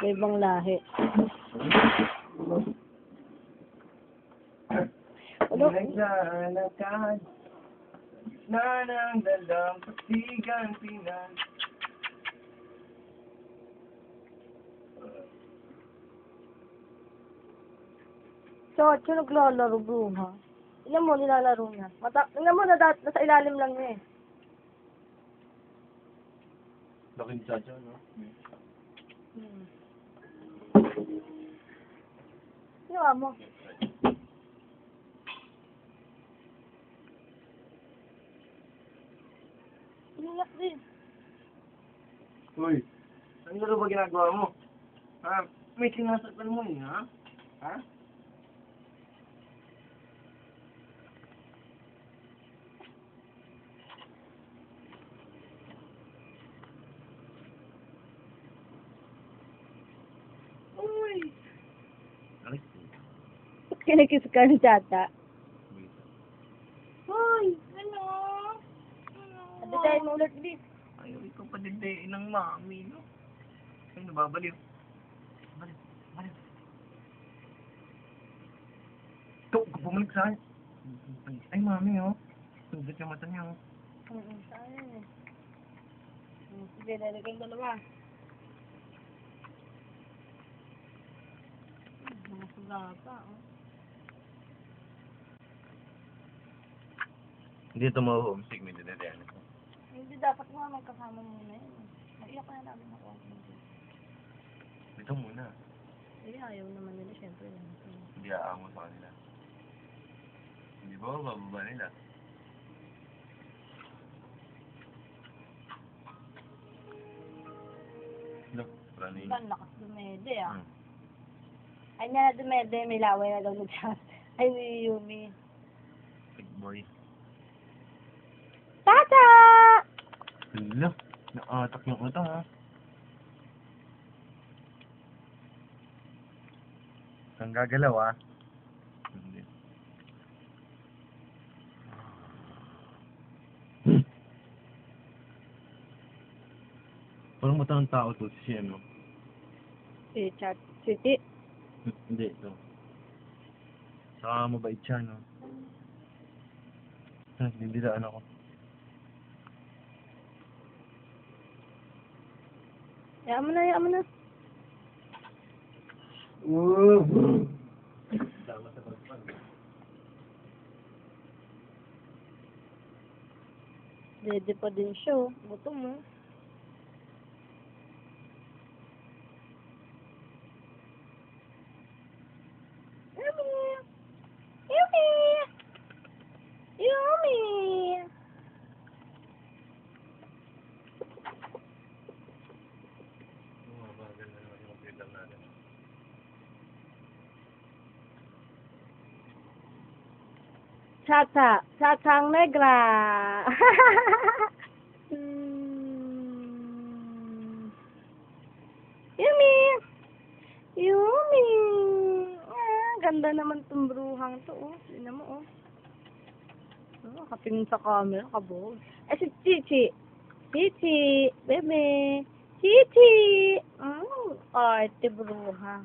May ibang lahi. Ano? Naglalakad na ng dalampasigan Pinas. So, naglalaro, bruha. Tingnan mo, nilalaro niya. Tingnan mo, nasa ilalim lang niya eh. Laki ni Chacha, no? Ginawa mo. Iniyak din. Uy, ano laro ba ginagawa mo? Ha? May sinasaktan mo eh, ha? Ha? Uy! Alis po. Kinikiss ka ni Tata. Hoy! Ano? Aditayin mo ulit, please. Ayaw, ikaw pa dindayin ng mami, no? Ay, nababaliw. Baliw. Ito, bumalik sa akin. Ay, mami, oh. Sugat yung mata niya, oh. Saan eh. Sige, lalagay ko dalawa. Mga sugata, oh. Hindi ito ma-homesick, may dinadayan ito. Hindi dapat nga may kasama muna yun. Maiyak na namin ako. Ito muna. Eh, ayaw naman nila, syempre. Hindi aamo sa kanila. Hindi ba bababa nila? Look, running. Diba, lakas dumede ah. Ay niya na dumede, may laway na daw nagsabi. Ay, ni Yumi. Big boy. Tata! Hala, nakatak yung utang, ha? Saan gagalaw, ha? Hindi. Parang matang tao to, si ano? Si Chat City. Hindi, ito. Saka mabait siya, no? Nagdidaan ako. Yaan mo na, yaan mo na. Tama sa pagpag. Dede pa din siya, oh. Gutom mo. Yummy! Yummy! Yummy! Mabagal na naman yung computer natin. Chachang negra! Yummy! Yummy! Ah, ganda naman itong bruhang to, oh. Tignan mo, oh. Oh, katingin sa camera, kabog. Eh, si Chichi. Chichi! Bebe! Chichi! Ate bruha.